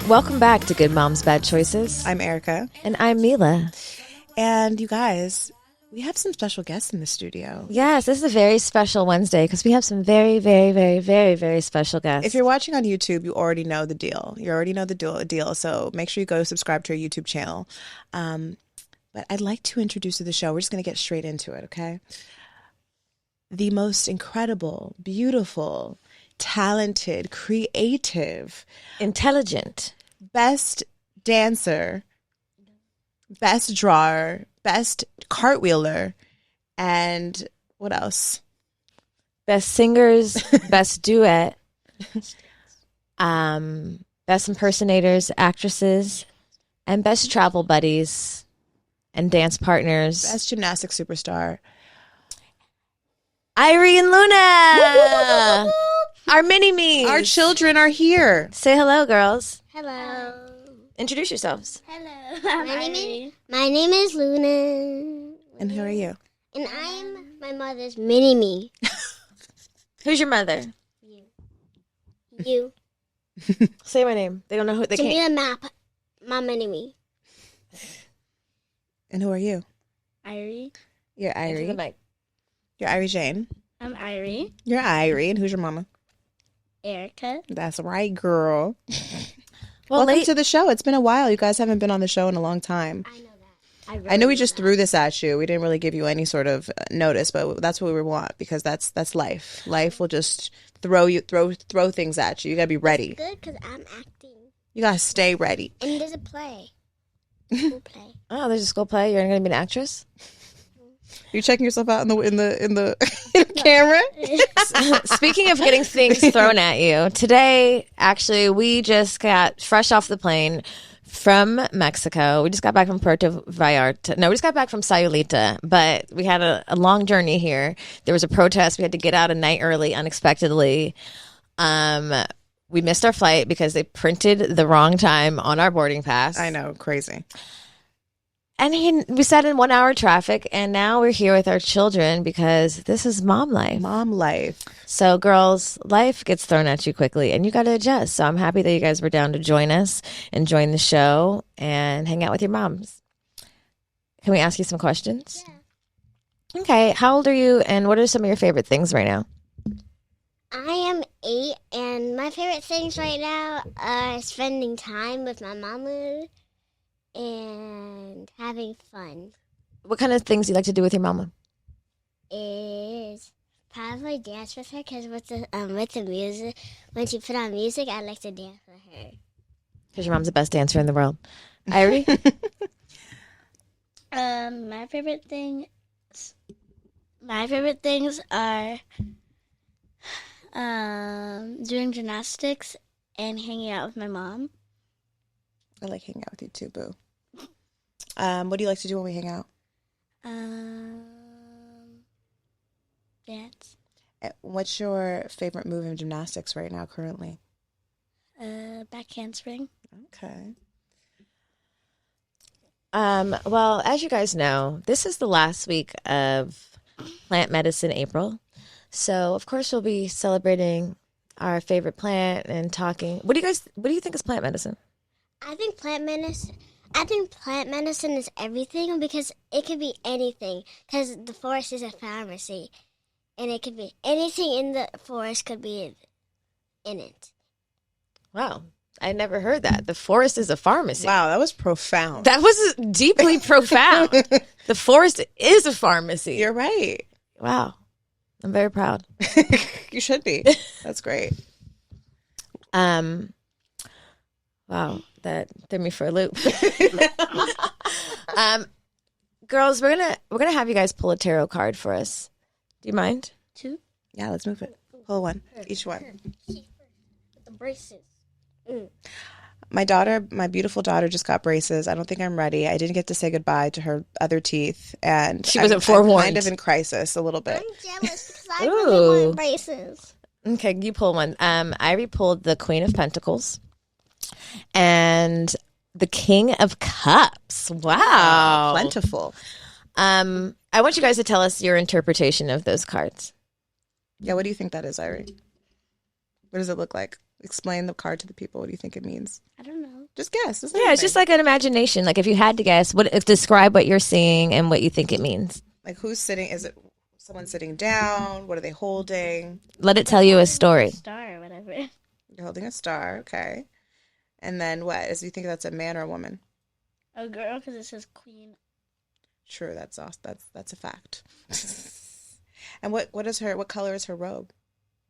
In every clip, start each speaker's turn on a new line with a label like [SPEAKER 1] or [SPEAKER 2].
[SPEAKER 1] Welcome back to Good Moms, Bad Choices.
[SPEAKER 2] I'm Erica.
[SPEAKER 1] And I'm Milah.
[SPEAKER 2] And you guys, we have some special guests in the studio.
[SPEAKER 1] Yes, this is a very special Wednesday because we have some very, very, very, very, very special guests.
[SPEAKER 2] If you're watching on YouTube, you already know the deal. You already know the deal. So make sure you go subscribe to our YouTube channel. But I'd like to introduce to the show. We're just going to get straight into it, okay? The most incredible, beautiful, talented, creative,
[SPEAKER 1] intelligent,
[SPEAKER 2] best dancer, best drawer, best cartwheeler, and what else?
[SPEAKER 1] best singers, best duet, best impersonators, actresses, and best travel buddies and dance partners.
[SPEAKER 2] Best gymnastics superstar.
[SPEAKER 1] Irie and Luna, our mini-me's.
[SPEAKER 2] Our children are here.
[SPEAKER 1] Say hello, girls.
[SPEAKER 3] Hello.
[SPEAKER 1] Introduce yourselves.
[SPEAKER 3] Hello. My name is Luna.
[SPEAKER 2] And who are you?
[SPEAKER 3] And I'm my mother's mini-me.
[SPEAKER 1] Who's your mother?
[SPEAKER 3] You.
[SPEAKER 1] Say my name. They don't know who they
[SPEAKER 3] Give
[SPEAKER 1] can't.
[SPEAKER 3] me a map. My mini-me.
[SPEAKER 2] And who are you?
[SPEAKER 4] Irie.
[SPEAKER 2] You're
[SPEAKER 1] Into the
[SPEAKER 2] Irie.
[SPEAKER 1] mic.
[SPEAKER 2] You're Irie Jane.
[SPEAKER 4] I'm Irie.
[SPEAKER 2] You're Irie. And who's your mama?
[SPEAKER 4] Erica.
[SPEAKER 2] That's right, girl.
[SPEAKER 1] Well,
[SPEAKER 2] Welcome to the show. It's been a while. You guys haven't been on the show in a long time.
[SPEAKER 3] I know that.
[SPEAKER 2] I know we just threw this at you. We didn't really give you any sort of notice, but that's what we want because that's life. Life will just throw things at you. You gotta be ready.
[SPEAKER 3] Good, because I'm acting.
[SPEAKER 2] You gotta stay ready.
[SPEAKER 3] And there's a play. School play.
[SPEAKER 1] Oh, there's a school play. You're going to be an actress?
[SPEAKER 2] You checking yourself out in the camera?
[SPEAKER 1] Speaking of getting things thrown at you, today, actually, we just got fresh off the plane from Mexico. We just got back from Puerto Vallarta. No, we just got back from Sayulita, but we had a long journey here. There was a protest. We had to get out a night early, unexpectedly. We missed our flight because they printed the wrong time on our boarding pass.
[SPEAKER 2] I know, crazy.
[SPEAKER 1] And we sat in 1 hour traffic, and now we're here with our children because this is mom life.
[SPEAKER 2] Mom life.
[SPEAKER 1] So, girls, life gets thrown at you quickly, and you got to adjust. So I'm happy that you guys were down to join us and join the show and hang out with your moms. Can we ask you some questions?
[SPEAKER 3] Yeah.
[SPEAKER 1] Okay. How old are you, and what are some of your favorite things right now?
[SPEAKER 3] I am 8, and my favorite things right now are spending time with my mama and having fun.
[SPEAKER 1] What kind of things do you like to do with your mama?
[SPEAKER 3] Is probably dance with her because with the music, when she put on music, I like to dance with her.
[SPEAKER 1] Because your mom's the best dancer in the world. Irie?
[SPEAKER 4] My favorite things are doing gymnastics and hanging out with my mom.
[SPEAKER 2] I like hanging out with you too, boo. What do you like to do when we hang out?
[SPEAKER 4] Dance.
[SPEAKER 2] What's your favorite move in gymnastics right now, currently?
[SPEAKER 4] Back handspring.
[SPEAKER 2] Okay.
[SPEAKER 1] Well, as you guys know, this is the last week of Plant Medicine April. So, of course, we'll be celebrating our favorite plant and talking. What do you think is plant medicine?
[SPEAKER 3] I think plant medicine is everything because it could be anything. Because the forest is a pharmacy, and it could be anything in the forest could be in it.
[SPEAKER 1] Wow. I never heard that. The forest is a pharmacy.
[SPEAKER 2] Wow, that was profound.
[SPEAKER 1] That was deeply profound. The forest is a pharmacy.
[SPEAKER 2] You're right.
[SPEAKER 1] Wow. I'm very proud.
[SPEAKER 2] You should be. That's great.
[SPEAKER 1] Wow, that threw me for a loop. Girls, we're gonna have you guys pull a tarot card for us. Do you mind?
[SPEAKER 4] 2.
[SPEAKER 2] Yeah, let's move it. Pull one. Each one.
[SPEAKER 3] With the braces.
[SPEAKER 2] My beautiful daughter just got braces. I don't think I'm ready. I didn't get to say goodbye to her other teeth, and
[SPEAKER 1] She wasn't
[SPEAKER 2] I'm
[SPEAKER 1] forewarned.
[SPEAKER 2] kind of in crisis a little bit.
[SPEAKER 3] I'm jealous because I really
[SPEAKER 1] Ooh.
[SPEAKER 3] want braces.
[SPEAKER 1] Okay, you pull one. Irie pulled the Queen of Pentacles and the King of Cups. Wow.
[SPEAKER 2] Plentiful.
[SPEAKER 1] I want you guys to tell us your interpretation of those cards.
[SPEAKER 2] Yeah, what do you think that is, Irie? What does it look like? Explain the card to the people. What do you think it means?
[SPEAKER 4] I don't know.
[SPEAKER 2] Just guess.
[SPEAKER 1] Yeah, it's just like an imagination. Like if you had to guess, describe what you're seeing and what you think it means.
[SPEAKER 2] Like who's sitting? Is it someone sitting down? What are they holding?
[SPEAKER 1] Let it tell you a story.
[SPEAKER 4] Star or whatever.
[SPEAKER 2] You're holding a star, okay. And then what? Do you think that's a man or a woman?
[SPEAKER 4] A girl, because it says queen.
[SPEAKER 2] True, that's awesome. That's a fact. And what color is her robe?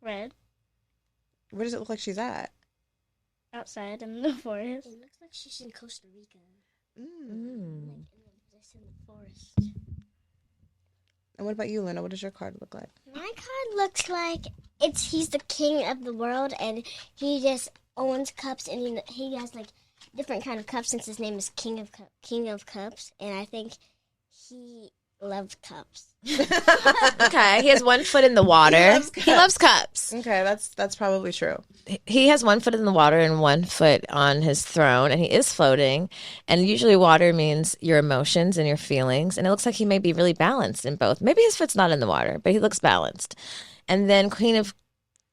[SPEAKER 4] Red.
[SPEAKER 2] Where does it look like she's at?
[SPEAKER 4] Outside in the forest.
[SPEAKER 3] It looks like she's in Costa Rica.
[SPEAKER 1] Mm.
[SPEAKER 3] Just in the forest.
[SPEAKER 2] And what about you, Lena? What does your card look like?
[SPEAKER 3] My card looks like he's the king of the world, and he just owns cups, and he has like different kind of cups since his name is King of Cups, and I think he loves cups.
[SPEAKER 1] Okay, he has 1 foot in the water. He loves cups.
[SPEAKER 2] Okay, that's probably true.
[SPEAKER 1] He has 1 foot in the water and 1 foot on his throne, and he is floating. And usually water means your emotions and your feelings. And it looks like he may be really balanced in both. Maybe his foot's not in the water, but he looks balanced. And then Queen of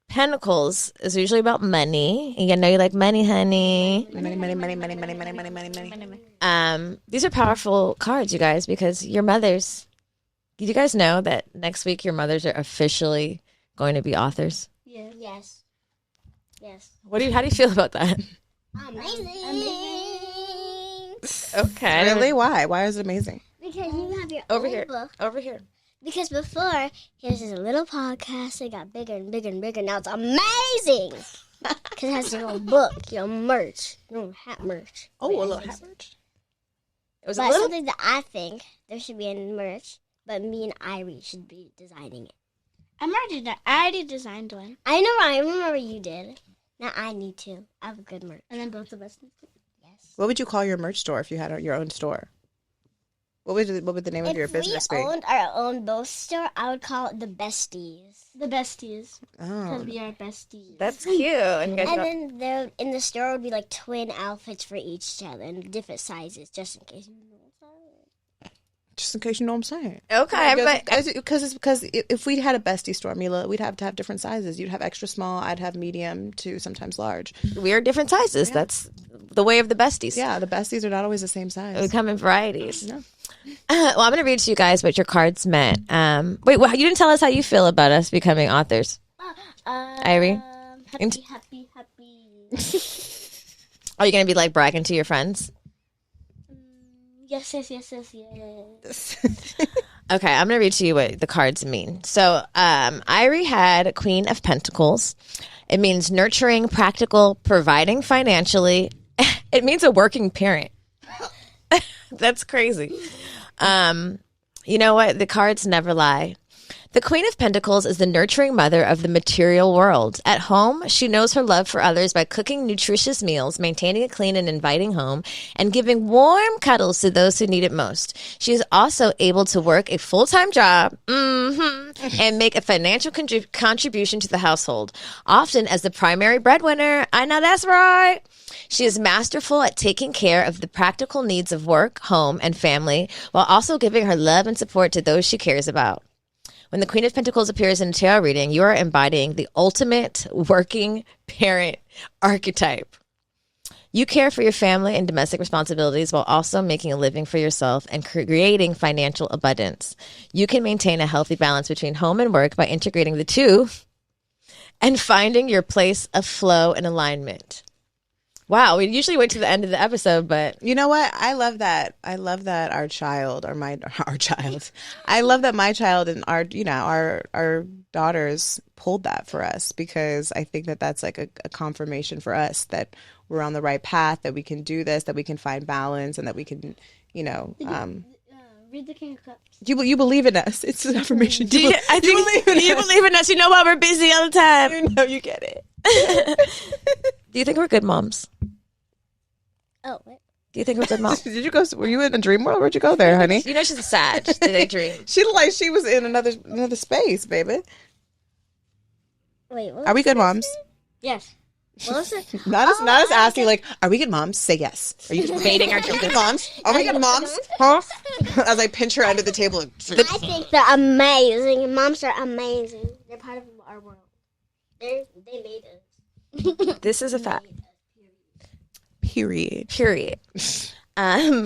[SPEAKER 1] Pentacles is usually about money. You know you like money, honey.
[SPEAKER 2] Money.
[SPEAKER 1] These are powerful cards, you guys, because your mothers. Did you guys know that next week your mothers are officially going to be authors?
[SPEAKER 4] Yeah.
[SPEAKER 3] Yes. Yes.
[SPEAKER 1] How do you feel about that?
[SPEAKER 3] Amazing.
[SPEAKER 1] Okay.
[SPEAKER 2] Really? Why? Why is it amazing?
[SPEAKER 3] Because you have your
[SPEAKER 1] Over
[SPEAKER 3] own
[SPEAKER 1] here.
[SPEAKER 3] book.
[SPEAKER 1] Over here.
[SPEAKER 3] Because before, here's this little podcast. It got bigger and bigger and bigger. Now it's amazing. Because it has your own book, your own merch, your own hat merch.
[SPEAKER 2] Oh, a little hat merch.
[SPEAKER 1] It was
[SPEAKER 3] But
[SPEAKER 1] a little.
[SPEAKER 3] something that I think there should be in merch, but me and Irie should be designing it.
[SPEAKER 4] I already designed one.
[SPEAKER 3] I remember you did. Now I need to. I have a good merch.
[SPEAKER 4] And then both of us need to.
[SPEAKER 3] Yes.
[SPEAKER 2] What would you call your merch store if you had your own store? What would the name of your business
[SPEAKER 3] If we
[SPEAKER 2] be?
[SPEAKER 3] owned our own both store, I would call it the Besties.
[SPEAKER 4] The besties. Because
[SPEAKER 2] Oh,
[SPEAKER 4] we are besties.
[SPEAKER 1] That's cute. And you guys
[SPEAKER 3] And
[SPEAKER 1] got-
[SPEAKER 3] then there in the store would be like twin outfits for each other and different sizes, just in case you know what I'm saying.
[SPEAKER 2] just in case you know what I'm saying.
[SPEAKER 1] okay, but
[SPEAKER 2] Because if we had a bestie store, Mila, we'd have to have different sizes. You'd have extra small. I'd have medium to sometimes large.
[SPEAKER 1] we're different sizes. That's the way of the besties.
[SPEAKER 2] Yeah, the besties are not always the same
[SPEAKER 1] We
[SPEAKER 2] size.
[SPEAKER 1] come in varieties.
[SPEAKER 2] No.
[SPEAKER 1] Well, I'm going to read to you guys what your cards meant. Wait, you didn't tell us how you feel about us becoming authors. Irie?
[SPEAKER 4] Happy.
[SPEAKER 1] Are you going to be like bragging to your friends?
[SPEAKER 4] Yes.
[SPEAKER 1] Okay, I'm going to read to you what the cards mean. So, Irie had Queen of Pentacles. It means nurturing, practical, providing financially. It means a working parent. That's crazy. You know what? The cards never lie. The Queen of Pentacles is the nurturing mother of the material world. At home, she knows her love for others by cooking nutritious meals, maintaining a clean and inviting home, and giving warm cuddles to those who need it most. She is also able to work a full-time job and make a financial contribution to the household, often as the primary breadwinner. I know that's right. She is masterful at taking care of the practical needs of work, home, and family, while also giving her love and support to those she cares about. When the Queen of Pentacles appears in a tarot reading, you are embodying the ultimate working parent archetype. You care for your family and domestic responsibilities while also making a living for yourself and creating financial abundance. You can maintain a healthy balance between home and work by integrating the two and finding your place of flow and alignment. Wow, we usually wait to the end of the episode, but
[SPEAKER 2] You know what? I love that. I love that our child or our child. I love that my child and our daughters pulled that for us, because I think that that's like a confirmation for us that we're on the right path, that we can do this, that we can find balance, and that we can,
[SPEAKER 4] Read the King of Cups.
[SPEAKER 2] you believe in us. It's an affirmation.
[SPEAKER 1] do you believe in us? You know why we're busy all the time.
[SPEAKER 2] You know you get it.
[SPEAKER 1] Do you think we're good moms?
[SPEAKER 3] Oh, what?
[SPEAKER 1] Do you think we're good moms?
[SPEAKER 2] Did you go? Were you in a dream world? Where'd you go there, honey?
[SPEAKER 1] You know she's a Sag. They dream.
[SPEAKER 2] She looked like she was in another space, baby.
[SPEAKER 3] Wait, what?
[SPEAKER 2] Are we good moms?
[SPEAKER 4] Yes.
[SPEAKER 3] What was it?
[SPEAKER 2] Not as asking, like, are we good moms? Say yes. Are you baiting our good moms? Are we good moms? Huh? As I pinch her under the table.
[SPEAKER 3] I think they're amazing. Moms are amazing. They're part of our world. They made us.
[SPEAKER 1] This is a fact.
[SPEAKER 2] Period.
[SPEAKER 1] The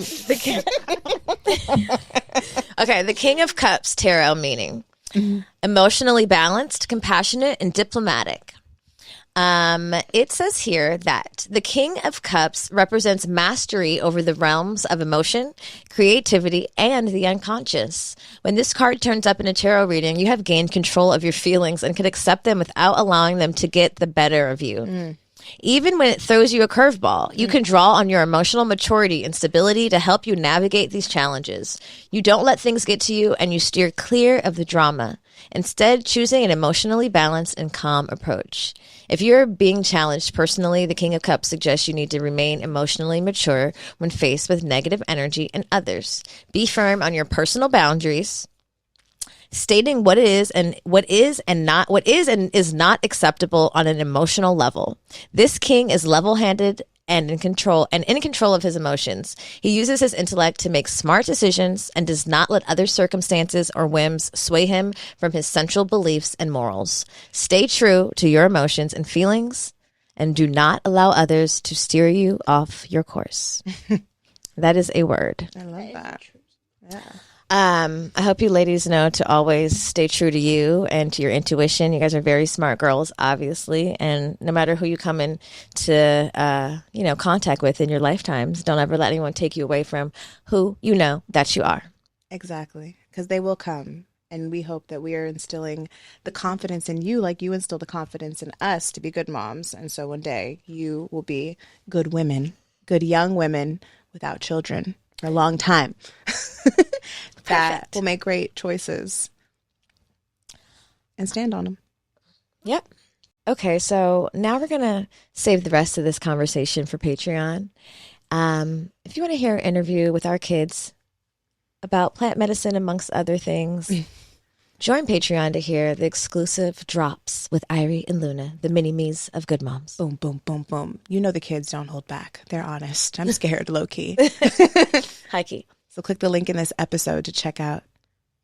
[SPEAKER 1] King of Cups tarot meaning. Emotionally balanced, compassionate, and diplomatic. It says here that the King of Cups represents mastery over the realms of emotion, creativity, and the unconscious. When this card turns up in a tarot reading, you have gained control of your feelings and can accept them without allowing them to get the better of you. Even when it throws you a curveball, you can draw on your emotional maturity and stability to help you navigate these challenges. You don't let things get to you, and you steer clear of the drama, instead choosing an emotionally balanced and calm approach. If you're being challenged personally, the King of Cups suggests you need to remain emotionally mature when faced with negative energy and others. Be firm on your personal boundaries, stating what is and is not acceptable on an emotional level. This king is level-handed and in control of his emotions. He uses his intellect to make smart decisions and does not let other circumstances or whims sway him from his central beliefs and morals. Stay true to your emotions and feelings and do not allow others to steer you off your course. That is a word.
[SPEAKER 2] I love that. Yeah.
[SPEAKER 1] I hope you ladies know to always stay true to you and to your intuition. You guys are very smart girls, obviously, and no matter who you come into, contact with in your lifetimes, don't ever let anyone take you away from who you know that you are.
[SPEAKER 2] Exactly, because they will come, and we hope that we are instilling the confidence in you, like you instilled the confidence in us to be good moms, and so one day you will be good women, good young women without children for a long time. That will make great choices and stand on them.
[SPEAKER 1] Yep. Okay, so now we're going to save the rest of this conversation for Patreon. If you want to hear an interview with our kids about plant medicine, amongst other things, join Patreon to hear the exclusive drops with Irie and Luna, the mini-me's of good moms.
[SPEAKER 2] Boom, boom, boom, boom. You know the kids don't hold back. They're honest. I'm scared, low-key.
[SPEAKER 1] High-key.
[SPEAKER 2] So click the link in this episode to check out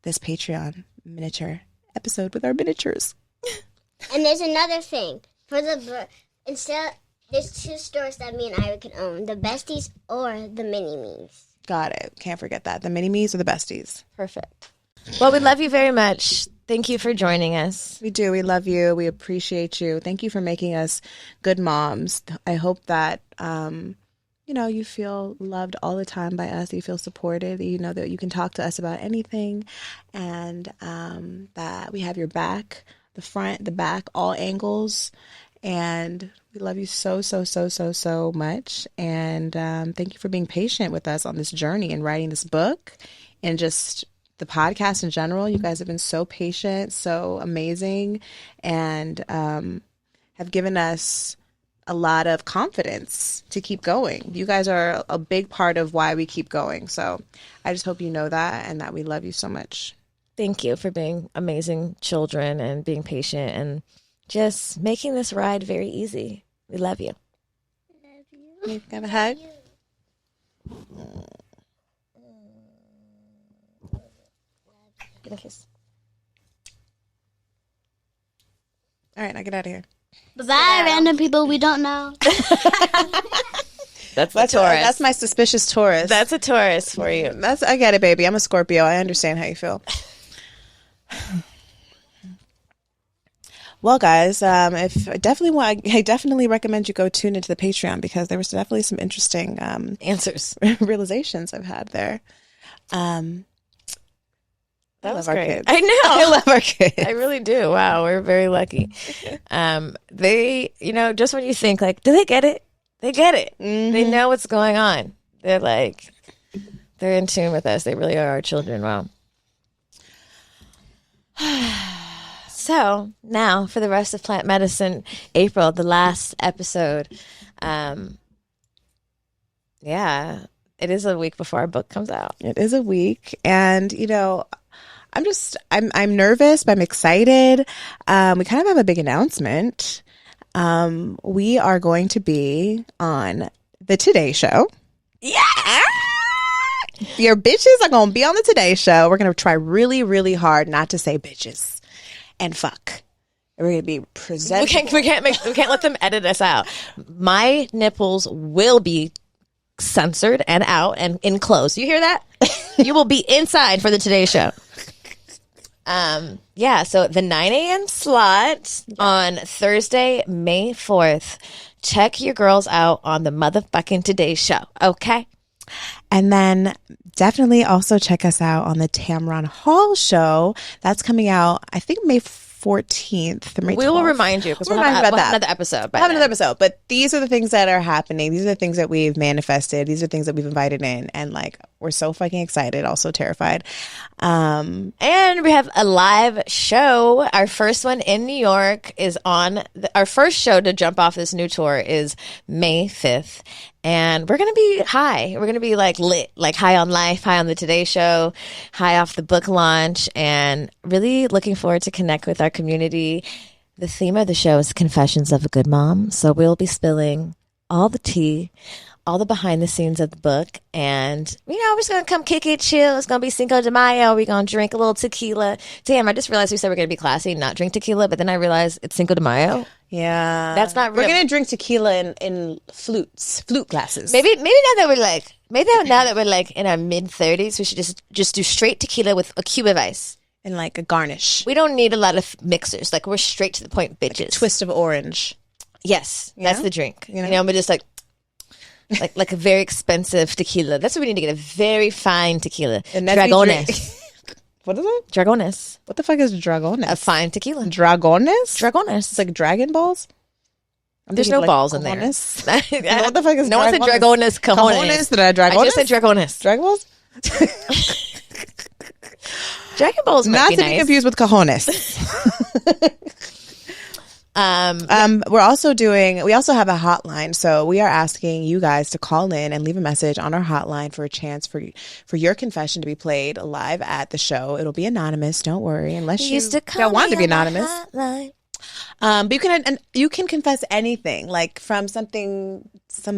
[SPEAKER 2] this Patreon miniature episode with our miniatures.
[SPEAKER 3] And there's another thing. Instead, there's 2 stores that me and Irie can own. The Besties or the Mini-Me's.
[SPEAKER 2] Got it. Can't forget that. The Mini-Me's or the Besties.
[SPEAKER 1] Perfect. Well, we love you very much. Thank you for joining us.
[SPEAKER 2] We do. We love you. We appreciate you. Thank you for making us good moms. I hope that, you feel loved all the time by us. You feel supported. You know that you can talk to us about anything and that we have your back, the front, the back, all angles. And we love you so, so, so, so, so much. And thank you for being patient with us on this journey and writing this book and just the podcast in general. You guys have been so patient, so amazing, and have given us a lot of confidence to keep going. You guys are a big part of why we keep going. So I just hope you know that and that we love you so much.
[SPEAKER 1] Thank you for being amazing children and being patient and just making this ride very easy. We love you.
[SPEAKER 3] Love you.
[SPEAKER 2] You got a hug?
[SPEAKER 1] Give me a kiss.
[SPEAKER 2] All right, now get out of here.
[SPEAKER 4] Bye-bye, random people we don't know.
[SPEAKER 1] That's a Taurus.
[SPEAKER 2] That's my suspicious Taurus.
[SPEAKER 1] That's a Taurus for you.
[SPEAKER 2] I get it, baby. I'm a Scorpio. I understand how you feel. Well, guys, I definitely recommend you go tune into the Patreon because there was definitely some interesting
[SPEAKER 1] Answers.
[SPEAKER 2] realizations I've had there.
[SPEAKER 1] That was
[SPEAKER 2] our
[SPEAKER 1] great.
[SPEAKER 2] kids.
[SPEAKER 1] I know.
[SPEAKER 2] I love our kids.
[SPEAKER 1] I really do. Wow, we're very lucky. They, just when you think like, do they get it? They get it.
[SPEAKER 2] Mm-hmm.
[SPEAKER 1] They know what's going on. They're in tune with us. They really are our children. Wow. So now for the rest of Plant Medicine, April, the last episode. Yeah, it is a week before our book comes out.
[SPEAKER 2] It is a week, and I'm nervous, but I'm excited. We kind of have a big announcement. We are going to be on the Today Show.
[SPEAKER 1] Yeah.
[SPEAKER 2] Your bitches are going to be on the Today Show. We're going to try really, really hard not to say bitches and fuck We're going to be presenting.
[SPEAKER 1] We can't let them edit us out. My nipples will be censored and out and enclosed. You hear that? You will be inside for the Today Show. Yeah, so the 9 a.m. slot on Thursday, May 4th. Check your girls out on the motherfucking Today Show, okay?
[SPEAKER 2] And then definitely also check us out on the Tamron Hall show. That's coming out, I think, May 14th.
[SPEAKER 1] We will remind you because we'll have another episode.
[SPEAKER 2] We'll have another episode. But these are the things that are happening. These are the things that we've manifested. These are things that we've invited in. And like, we're so fucking excited, also terrified.
[SPEAKER 1] And we have a live show. Our first one in New York is our first show to jump off this new tour is May 5th. And we're going to be high. We're going to be like lit, like high on life, high on the Today Show, high off the book launch, and really looking forward to connect with our community. The theme of the show is Confessions of a Good Mom. So we'll be spilling all the tea, all the behind the scenes of the book. And, we're just going to come kick it, chill. It's going to be Cinco de Mayo. We're going to drink a little tequila. Damn, I just realized we said we're going to be classy and not drink tequila, but then I realized it's Cinco de Mayo.
[SPEAKER 2] Yeah.
[SPEAKER 1] That's not real.
[SPEAKER 2] We're going to drink tequila in flute glasses.
[SPEAKER 1] Maybe now that we're like in our mid 30s, we should just do straight tequila with a cube of ice.
[SPEAKER 2] And like a garnish.
[SPEAKER 1] We don't need a lot of mixers. Like, we're straight to the point, bitches.
[SPEAKER 2] Like a twist of orange.
[SPEAKER 1] Yes, that's the drink. We're just like a very expensive tequila. That's what we need to get, a very fine tequila. Dragones.
[SPEAKER 2] What is it?
[SPEAKER 1] Dragones.
[SPEAKER 2] What the fuck is Dragones?
[SPEAKER 1] A fine tequila.
[SPEAKER 2] Dragones?
[SPEAKER 1] Dragones.
[SPEAKER 2] It's like Dragon Balls?
[SPEAKER 1] There's no balls in there.
[SPEAKER 2] What the fuck is
[SPEAKER 1] no one said Dragones. Cajones.
[SPEAKER 2] Did I Dragones?
[SPEAKER 1] I just said Dragones.
[SPEAKER 2] Dragon Balls?
[SPEAKER 1] Dragon Balls might
[SPEAKER 2] Not
[SPEAKER 1] be
[SPEAKER 2] to
[SPEAKER 1] nice.
[SPEAKER 2] be confused with cajones. We also have a hotline. So we are asking you guys to call in and leave a message on our hotline for a chance for your confession to be played live at the show. It'll be anonymous. Don't worry. Unless you don't want to be anonymous. But you can confess anything, like from some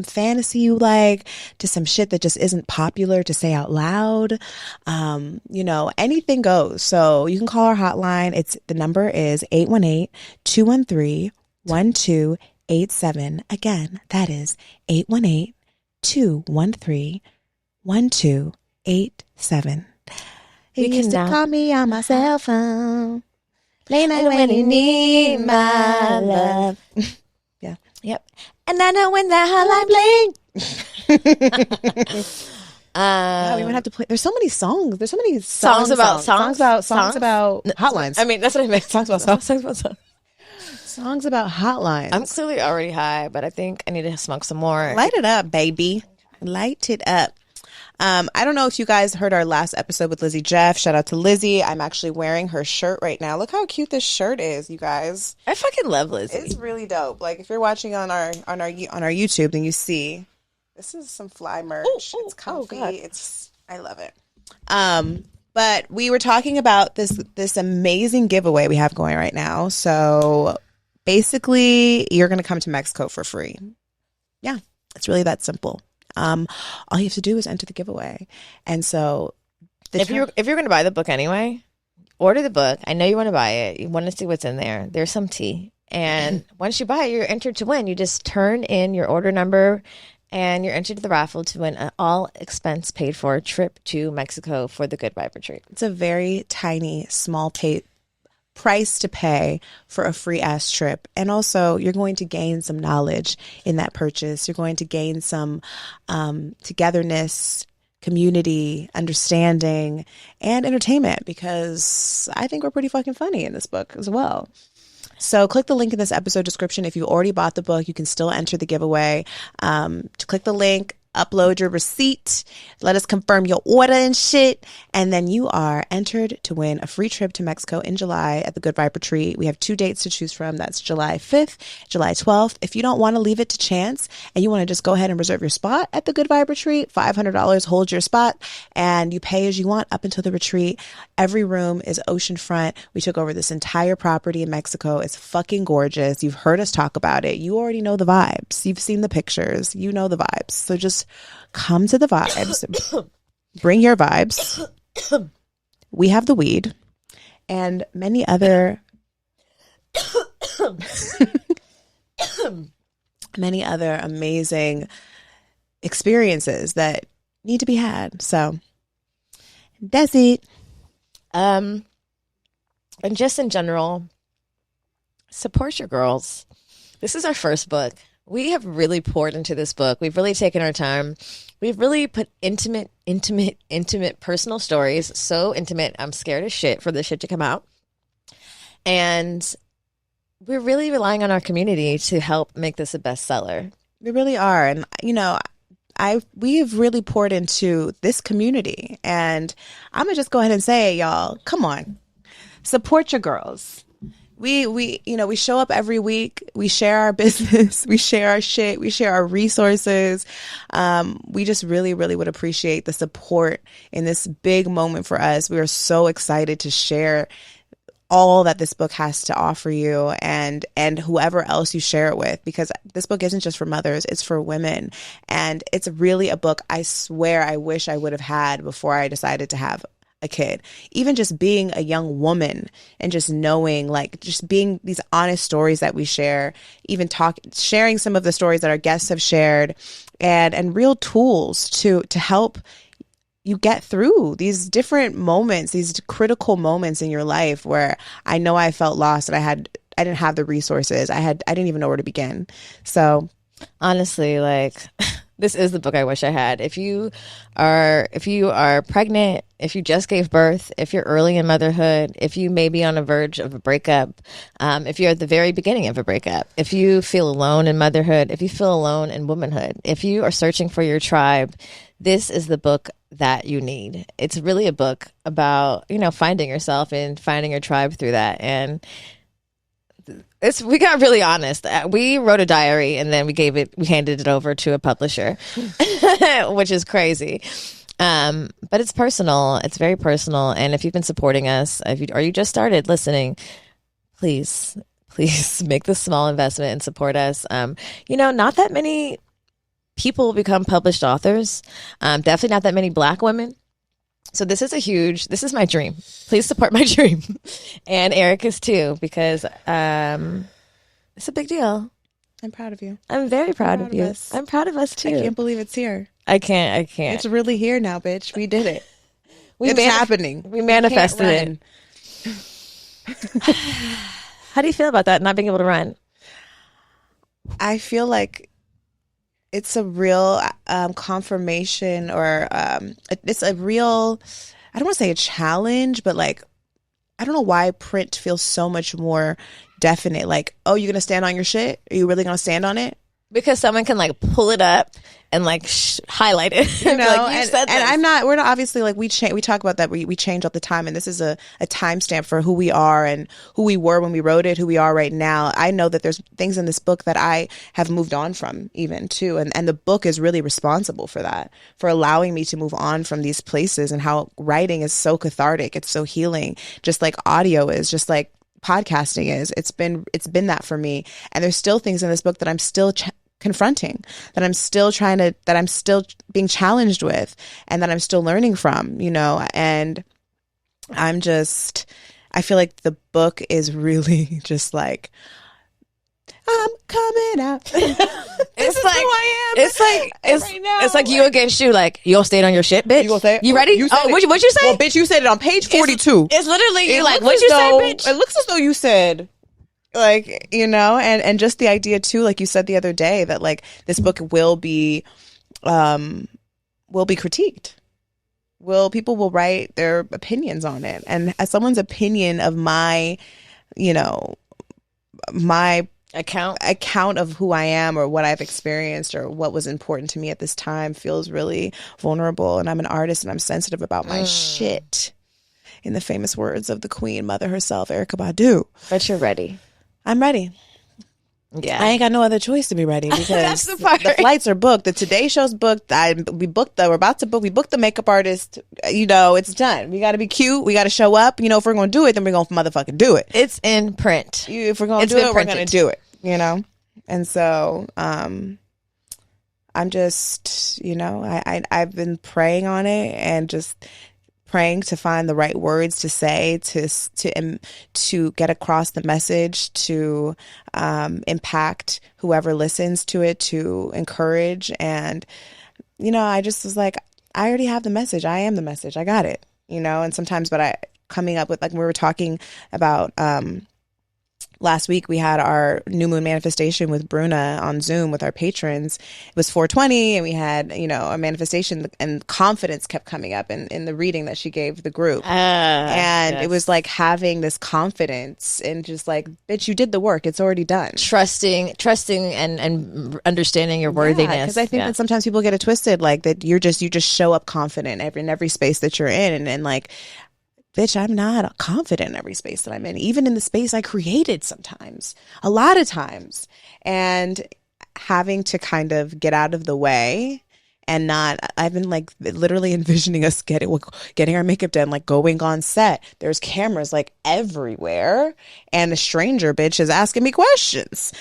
[SPEAKER 2] fantasy you like to some shit that just isn't popular to say out loud. Anything goes. So you can call our hotline. The number is 818-213-1287. Again, that is 818-213-1287. You used to call me on my cell phone. Late night when you need my love. Yeah.
[SPEAKER 1] Yep. And I know when that hotline bling.
[SPEAKER 2] We would have to play. There's so many songs. There's so many
[SPEAKER 1] songs about
[SPEAKER 2] hotlines.
[SPEAKER 1] I mean, that's what I meant.
[SPEAKER 2] Songs about songs.
[SPEAKER 1] Songs
[SPEAKER 2] about hotlines.
[SPEAKER 1] I'm clearly already high, but I think I need to smoke some more.
[SPEAKER 2] Light it up, baby. Light it up. I don't know if you guys heard our last episode with Lizzie Jeff. Shout out to Lizzie. I'm actually wearing her shirt right now. Look how cute this shirt is, you guys.
[SPEAKER 1] I fucking love Lizzie.
[SPEAKER 2] It's really dope. Like, if you're watching on our YouTube, then you see this is some fly merch. It's comfy. I love it. But we were talking about this amazing giveaway we have going right now. So basically, you're going to come to Mexico for free. Yeah, it's really that simple. All you have to do is enter the giveaway. And so
[SPEAKER 1] if you're going to buy the book anyway, order the book. I know you want to buy it. You want to see what's in there. There's some tea. And once you buy it, you're entered to win. You just turn in your order number and you're entered to the raffle to win an all expense paid for trip to Mexico for the Good Vibe Retreat.
[SPEAKER 2] It's a very tiny, small price to pay for a free ass trip. And also, you're going to gain some knowledge in that purchase. You're going to gain some togetherness, community, understanding, and entertainment, because I think we're pretty fucking funny in this book as well. So click the link in this episode description. If you already bought the book, you can still enter the giveaway. To click the link, upload your receipt, let us confirm your order and shit, and then you are entered to win a free trip to Mexico in July at the Good Vibe Retreat. We have 2 dates to choose from. That's July 5th, July 12th. If you don't want to leave it to chance and you want to just go ahead and reserve your spot at the Good Vibe Retreat, $500 holds your spot, and you pay as you want up until the retreat. Every room is oceanfront. We took over this entire property in Mexico. It's fucking gorgeous. You've heard us talk about it. You already know the vibes. You've seen the pictures. You know the vibes. So just come to the vibes. Bring your vibes. We have the weed and many other many other amazing experiences that need to be had. So that's it.
[SPEAKER 1] And just in general, support your girls. This is our first book. We have really poured into this book. We've really taken our time. We've really put intimate personal stories. So intimate, I'm scared as shit for this shit to come out. And we're really relying on our community to help make this a bestseller.
[SPEAKER 2] We really are. And, you know, we have really poured into this community. And I'm going to just go ahead and say, y'all, come on, support your girls. We show up every week. We share our business. We share our shit. We share our resources. We just really, really would appreciate the support in this big moment for us. We are so excited to share all that this book has to offer you and whoever else you share it with, because this book isn't just for mothers, it's for women. And it's really a book I swear I wish I would have had before I decided to have a kid. Even just being a young woman and just knowing, like, just being these honest stories that we share, even sharing some of the stories that our guests have shared, and real tools to help you get through these different moments, these critical moments in your life where I know I felt lost and I didn't have the resources. I didn't even know where to begin. So
[SPEAKER 1] honestly, like, this is the book I wish I had. If you are pregnant, if you just gave birth, if you're early in motherhood, if you may be on the verge of a breakup, if you're at the very beginning of a breakup, if you feel alone in motherhood, if you feel alone in womanhood, if you are searching for your tribe, this is the book that you need. It's really a book about, finding yourself and finding your tribe through that. And we got really honest. We wrote a diary and then we handed it over to a publisher, which is crazy. But it's personal. It's very personal. And if you've been supporting us, or you just started listening, please make this small investment and support us. Not that many people become published authors. Definitely not that many Black women. So this is my dream. Please support my dream. And Erica's too, because it's a big deal.
[SPEAKER 2] I'm proud of you.
[SPEAKER 1] I'm very proud of you.
[SPEAKER 2] Us.
[SPEAKER 1] I'm proud of us too.
[SPEAKER 2] I can't believe it's here.
[SPEAKER 1] I can't.
[SPEAKER 2] It's really here now, bitch. We did it.
[SPEAKER 1] It's
[SPEAKER 2] happening.
[SPEAKER 1] We manifested it. How do you feel about that, not being able to run?
[SPEAKER 2] I feel like it's a real confirmation, or it's a real, I don't want to say a challenge, but like, I don't know why print feels so much more definite. Like, oh, you're going to stand on your shit? Are you really going to stand on it?
[SPEAKER 1] Because someone can like pull it up and like highlight it.
[SPEAKER 2] We're not obviously, like, we talk about that. We change all the time. And this is a timestamp for who we are and who we were when we wrote it, who we are right now. I know that there's things in this book that I have moved on from even too. And the book is really responsible for that, for allowing me to move on from these places, and how writing is so cathartic. It's so healing, just like audio is, just like podcasting is. It's been that for me. And there's still things in this book that I'm still confronting, that I'm still being challenged with, and that I'm still learning from, and I feel like the book is really just like, I'm coming out. This is who I am.
[SPEAKER 1] It's like you against you. Like, you gonna stand on your shit, bitch?
[SPEAKER 2] You gonna say it?
[SPEAKER 1] You ready? What'd you say?
[SPEAKER 2] Well, bitch, you said it on page 42.
[SPEAKER 1] It's literally you. Like, what'd you say, bitch?
[SPEAKER 2] It looks as though you said, like, and just the idea too, like you said the other day, that like this book will be critiqued. People will write their opinions on it, and as someone's opinion of my account of who I am, or what I've experienced, or what was important to me at this time, feels really vulnerable. And I'm an artist, and I'm sensitive about my shit, in the famous words of the queen mother herself, Erica Badu.
[SPEAKER 1] But you're ready.
[SPEAKER 2] I'm ready.
[SPEAKER 1] Yeah,
[SPEAKER 2] I ain't got no other choice to be ready, because
[SPEAKER 1] that's the part.
[SPEAKER 2] The flights are booked. The Today Show's booked. We booked the makeup artist. It's done. We got to be cute. We got to show up. If we're going to do it, then we're going to motherfucking do it.
[SPEAKER 1] It's in print.
[SPEAKER 2] If we're going to do it, we're going to do it. And so I'm just, I've been praying on it, and just praying to find the right words to say to get across the message, to impact whoever listens to it, to encourage. And I just was like, I already have the message. I am the message. I got it. And sometimes, but I coming up with, like, we were talking about last week, we had our new moon manifestation with Bruna on Zoom with our patrons. It was 420, and we had, a manifestation, and confidence kept coming up in the reading that she gave the group. And it was like having this confidence and just like, bitch, you did the work. It's already done.
[SPEAKER 1] Trusting and understanding your worthiness.
[SPEAKER 2] Because I think that sometimes people get it twisted, like that you just show up confident in every space that you're in. And like, bitch, I'm not confident in every space that I'm in, even in the space I created sometimes, a lot of times. And having to kind of get out of the way and not, I've been like literally envisioning us getting our makeup done, like going on set. There's cameras like everywhere, and a stranger bitch is asking me questions.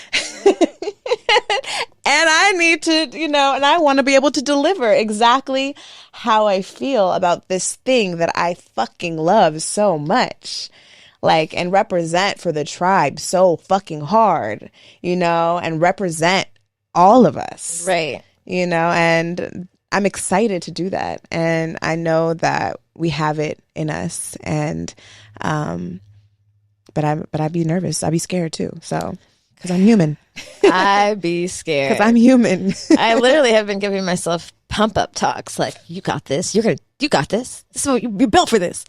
[SPEAKER 2] And I need to, and I want to be able to deliver exactly how I feel about this thing that I fucking love so much. Like, and represent for the tribe so fucking hard, and represent all of us.
[SPEAKER 1] Right.
[SPEAKER 2] And I'm excited to do that. And I know that we have it in us. And, but I'd be nervous. I'd be scared too. So, because I'm human.
[SPEAKER 1] I'd be scared.
[SPEAKER 2] Because I'm human.
[SPEAKER 1] I literally have been giving myself pump up talks. Like, you got this. You got this. This is what you're built for this.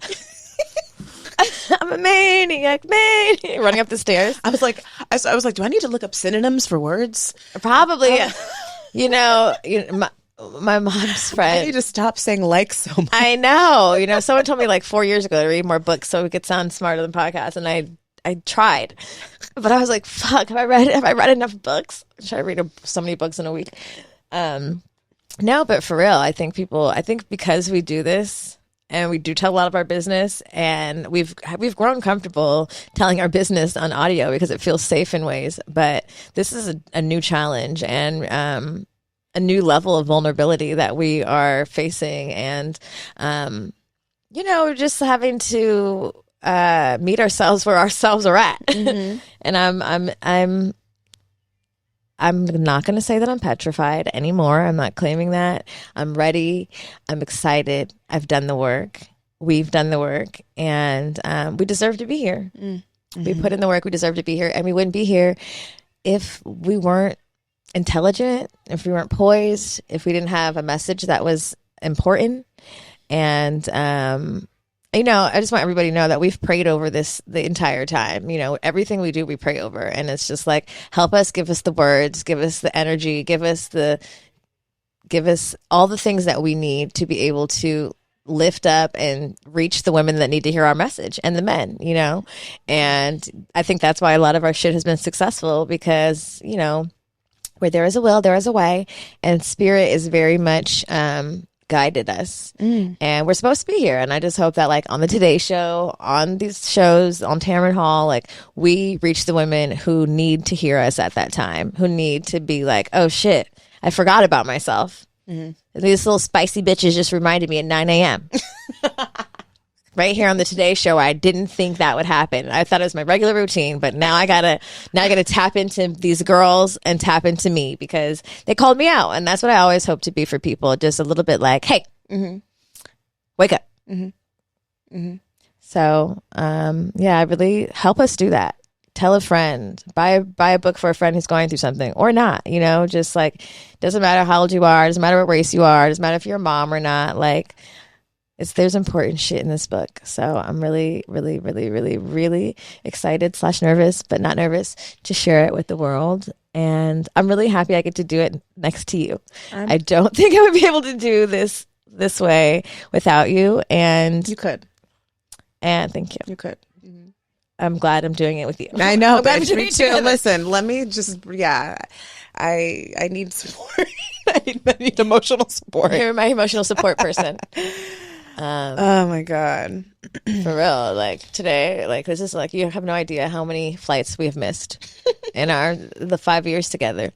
[SPEAKER 1] I'm a maniac, running up the stairs.
[SPEAKER 2] I was like, do I need to look up synonyms for words?
[SPEAKER 1] Probably. My mom's friend.
[SPEAKER 2] I need to stop saying like so much.
[SPEAKER 1] I know. Someone told me like 4 years ago to read more books so we could sound smarter than podcasts, and I tried, but I was like, fuck, have I read enough books? Should I read so many books in a week? No, but for real, I think because we do this and we do tell a lot of our business, and we've grown comfortable telling our business on audio because it feels safe in ways, but this is a new challenge and a new level of vulnerability that we are facing, and we're just having to meet ourselves where ourselves are at. Mm-hmm. And I'm not going to say that I'm petrified anymore. I'm not claiming that. I'm ready. I'm excited. I've done the work. We've done the work, and we deserve to be here. Mm-hmm. We put in the work. We deserve to be here, and we wouldn't be here if we weren't intelligent, if we weren't poised, if we didn't have a message that was important. And I just want everybody to know that we've prayed over this the entire time. Everything we do, we pray over. And it's just like, help us, give us the words, give us the energy, give us all the things that we need to be able to lift up and reach the women that need to hear our message, and the men, And I think that's why a lot of our shit has been successful, because, where there is a will, there is a way. And spirit is very much guided us, and we're supposed to be here. And I just hope that, like, on the Today Show, on these shows, on Tamron Hall, like, we reach the women who need to hear us at that time, who need to be like, oh shit, I forgot about myself. Mm-hmm. These little spicy bitches just reminded me at 9 a.m. right here on the Today Show. I didn't think that would happen. I thought it was my regular routine, but now I gotta tap into these girls and tap into me, because they called me out, and that's what I always hope to be for people. Just a little bit like, hey, wake up. Mm-hmm. Mm-hmm. So, I really help us do that. Tell a friend, buy a book for a friend who's going through something, or not. Just like, doesn't matter how old you are, doesn't matter what race you are, doesn't matter if you're a mom or not. Like, there's important shit in this book. So I'm really, really, really, really, really excited / nervous, but not nervous, to share it with the world. And I'm really happy I get to do it next to you. I don't think I would be able to do this way without you. And
[SPEAKER 2] you could.
[SPEAKER 1] And thank you.
[SPEAKER 2] You could.
[SPEAKER 1] I'm glad I'm doing it with you.
[SPEAKER 2] I know, but me too. Listen, let me just, I need support. I need emotional support.
[SPEAKER 1] You're my emotional support person.
[SPEAKER 2] Oh my God.
[SPEAKER 1] For real. Like, today, like, this is like, you have no idea how many flights we have missed in the 5 years together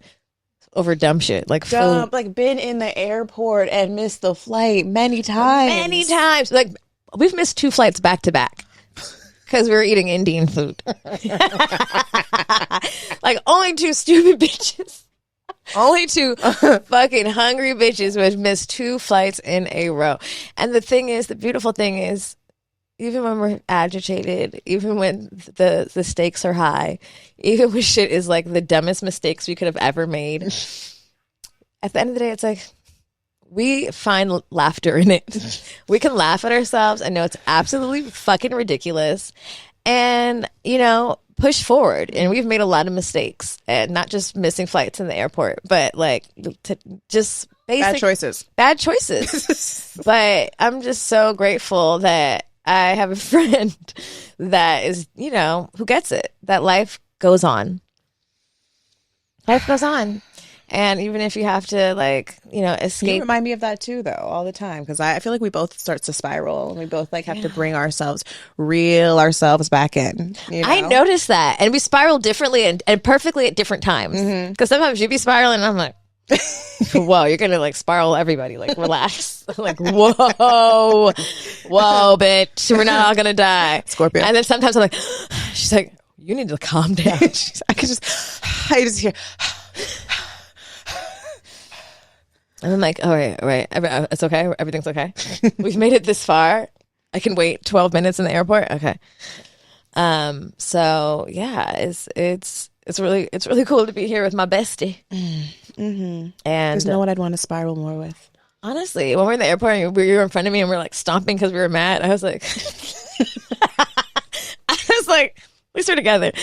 [SPEAKER 1] over dumb shit. Like,
[SPEAKER 2] like, been in the airport and missed the flight many times.
[SPEAKER 1] Like, we've missed 2 flights back to back because we were eating Indian food. Like, only 2 stupid bitches. Only 2 fucking hungry bitches would miss 2 flights in a row. And the beautiful thing is, even when we're agitated, even when the stakes are high, even when shit is like the dumbest mistakes we could have ever made, at the end of the day, it's like, we find laughter in it. We can laugh at ourselves and know it's absolutely fucking ridiculous. And, push forward. And we've made a lot of mistakes, and not just missing flights in the airport, but like just basic bad choices. But I'm just so grateful that I have a friend that is, who gets it, that life goes on. Life goes on. And even if you have to, escape.
[SPEAKER 2] You remind me of that too, though, all the time. Because I feel like we both start to spiral. And we both have to bring reel ourselves back in.
[SPEAKER 1] I noticed that. And we spiral differently and perfectly at different times. Because sometimes you be spiraling and I'm like, whoa, you're going to spiral everybody. Relax. Whoa, bitch. We're not all going to die.
[SPEAKER 2] Scorpio.
[SPEAKER 1] And then sometimes I'm like, she's like, you need to calm down.
[SPEAKER 2] I just hear.
[SPEAKER 1] And I'm like, all right. It's okay. Everything's okay. We've made it this far. I can wait 12 minutes in the airport. Okay. So yeah, it's really cool to be here with my bestie.
[SPEAKER 2] And
[SPEAKER 1] there's
[SPEAKER 2] no one I'd want to spiral more with.
[SPEAKER 1] Honestly, when we're in the airport and you were in front of me and we're stomping because we were mad, I was like, we were together.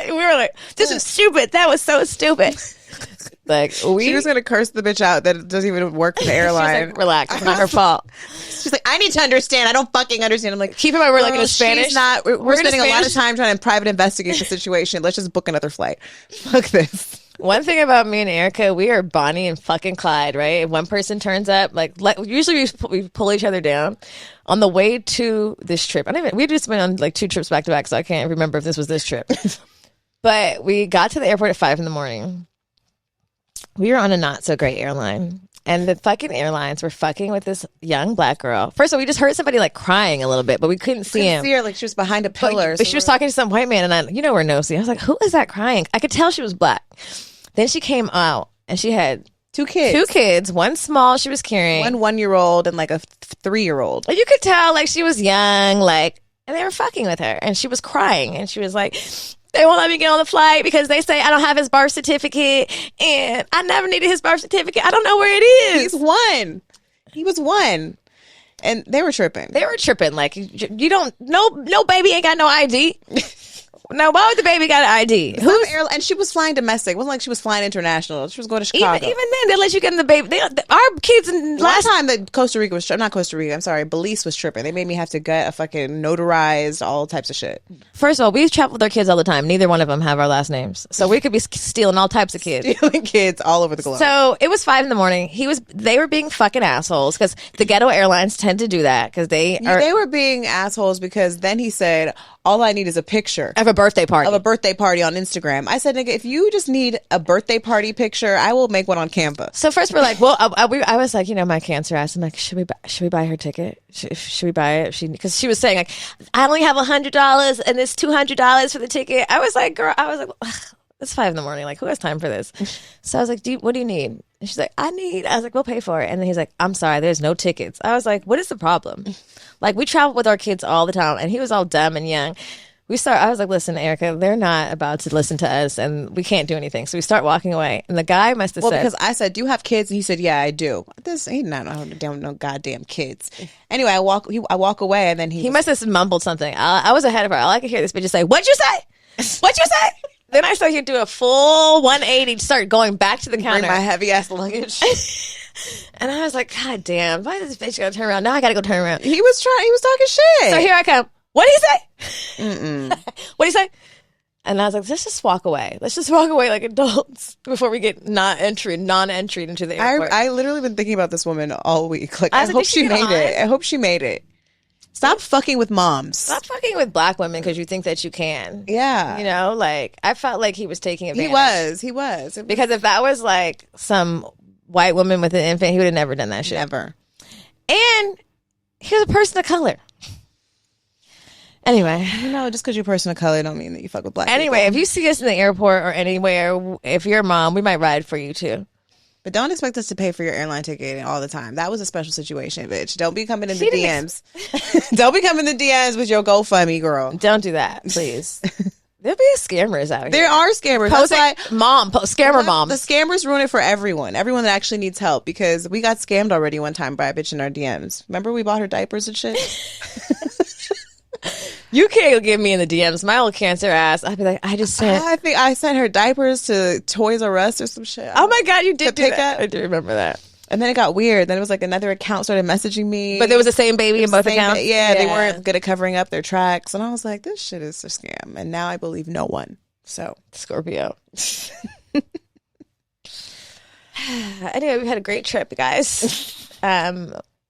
[SPEAKER 1] We were like, this is stupid. That was so stupid.
[SPEAKER 2] She was gonna curse the bitch out that it doesn't even work for the airline.
[SPEAKER 1] Like, relax, it's not her fault.
[SPEAKER 2] She's like, I need to understand. I don't fucking understand. I'm like,
[SPEAKER 1] keep in mind we're in Spanish.
[SPEAKER 2] She's not. We're spending a lot of time trying to private investigate the situation. Let's just book another flight. Fuck this.
[SPEAKER 1] One thing about me and Erica, we are Bonnie and fucking Clyde, right? If one person turns up, usually we pull each other down. On the way to this trip, we just went on 2 trips back to back, so I can't remember if this was this trip. But we got to the airport at 5 a.m. We were on a not so great airline, and the fucking airlines were fucking with this young black girl. First of all, we just heard somebody crying a little bit, but we couldn't see him.
[SPEAKER 2] See her, she was behind a pillar.
[SPEAKER 1] But she was talking to some white man, and we're nosy. I was like, who is that crying? I could tell she was black. Then she came out, and she had
[SPEAKER 2] 2 kids.
[SPEAKER 1] 2 kids. One small she was carrying.
[SPEAKER 2] One 1-year-old and a 3-year-old.
[SPEAKER 1] You could tell she was young, and they were fucking with her, and she was crying, and she was like, they won't let me get on the flight because they say I don't have his birth certificate, and I never needed his birth certificate. I don't know where it is.
[SPEAKER 2] He was 1. And they were tripping.
[SPEAKER 1] You don't, no baby ain't got no ID. No, why would the baby got an ID?
[SPEAKER 2] And she was flying domestic. It wasn't like she was flying international. She was going to Chicago.
[SPEAKER 1] Even then, they let you get in the baby. Our kids
[SPEAKER 2] last time that Belize was tripping. They made me have to get a fucking notarized, all types of shit.
[SPEAKER 1] First of all, we travel with our kids all the time. Neither one of them have our last names, so we could be stealing all types of kids.
[SPEAKER 2] Stealing kids all over the globe.
[SPEAKER 1] So it was 5 a.m. They were being fucking assholes because the ghetto airlines tend to do that because they
[SPEAKER 2] were being assholes because then he said, all I need is a picture
[SPEAKER 1] of a birthday party
[SPEAKER 2] on Instagram. I said, nigga, if you just need a birthday party picture, I will make one on Canva.
[SPEAKER 1] So first we're like, well, I was like, my cancer ass. I'm like, should we buy her ticket? Should we buy it? Because she was saying I only have $100 and it's $200 for the ticket. I was like, girl, it's 5 a.m. Who has time for this? So I was like, what do you need? And she's like, I was like, we'll pay for it. And then he's like, I'm sorry, there's no tickets. I was like, what is the problem? We travel with our kids all the time. And he was all dumb and young. I was like, listen, Erica, they're not about to listen to us and we can't do anything. So we start walking away. And the guy must have said.
[SPEAKER 2] Well, because I said, do you have kids? And he said, yeah, I do. He not no goddamn kids. Anyway, I walk away and then he
[SPEAKER 1] must have mumbled something. I was ahead of her. All I could hear this bitch say, what'd you say? What'd you say? Then I saw you do a full 180, start going back to the counter.
[SPEAKER 2] Bring my heavy ass luggage.
[SPEAKER 1] And I was like, God damn, why is this bitch gotta turn around? Now I gotta go turn around.
[SPEAKER 2] He was talking shit.
[SPEAKER 1] So here I come. What did he say? What did he say? And I was like, let's just walk away. Let's just walk away like adults before we get non-entry into the airport.
[SPEAKER 2] I literally been thinking about this woman all week. I hope she made it. I hope she made it. Stop fucking with moms.
[SPEAKER 1] Stop fucking with black women because you think that you can.
[SPEAKER 2] Yeah.
[SPEAKER 1] I felt like he was taking advantage.
[SPEAKER 2] He was.
[SPEAKER 1] Because if that was some white woman with an infant, he would have never done that shit.
[SPEAKER 2] Never.
[SPEAKER 1] And he was a person of color. Anyway.
[SPEAKER 2] Just because you're a person of color don't mean that you fuck with black
[SPEAKER 1] Anyway,
[SPEAKER 2] people.
[SPEAKER 1] if you see us in the airport or anywhere, if you're a mom, we might ride for you too.
[SPEAKER 2] But don't expect us to pay for your airline ticket all the time. That was a special situation, bitch. Don't be coming in the DMs. Don't be coming in the DMs with your GoFundMe, girl.
[SPEAKER 1] Don't do that, please. There'll be scammers out here.
[SPEAKER 2] There are scammers.
[SPEAKER 1] That's why scammer
[SPEAKER 2] the
[SPEAKER 1] moms.
[SPEAKER 2] scammers ruin it for everyone. Everyone that actually needs help, because we got scammed already one time by a bitch in our DMs. Remember we bought her diapers and shit?
[SPEAKER 1] You can't get me in the DMs. My old cancer ass. I'd be like, I think
[SPEAKER 2] I sent her diapers to Toys R Us or some shit.
[SPEAKER 1] Oh my God, you did
[SPEAKER 2] To
[SPEAKER 1] do
[SPEAKER 2] pick
[SPEAKER 1] that.
[SPEAKER 2] up?
[SPEAKER 1] I do remember that.
[SPEAKER 2] And then it got weird. Then it was like another account started messaging me.
[SPEAKER 1] But there was the same baby in both accounts?
[SPEAKER 2] They weren't good at covering up their tracks. And I was like, this shit is a scam. And now I believe no one. So
[SPEAKER 1] Scorpio. Anyway, we had a great trip, guys.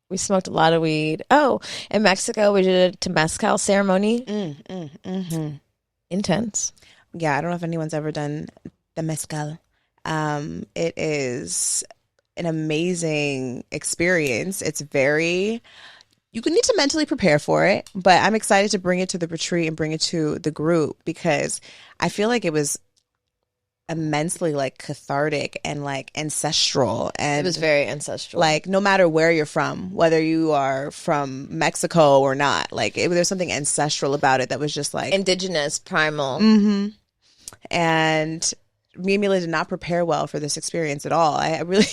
[SPEAKER 1] We smoked a lot of weed. Oh, in Mexico, we did a Temescal ceremony. Intense.
[SPEAKER 2] Yeah, I don't know if anyone's ever done the Mezcal. It is an amazing experience. It's very... You need to mentally prepare for it, but I'm excited to bring it to the retreat and bring it to the group, because I feel like it was immensely like cathartic and like ancestral. And
[SPEAKER 1] It was very ancestral.
[SPEAKER 2] like, no matter where you're from, whether you are from Mexico or not, like there's something ancestral about it that was just like
[SPEAKER 1] indigenous, primal.
[SPEAKER 2] And me and Mila did not prepare well for this experience at all. I really,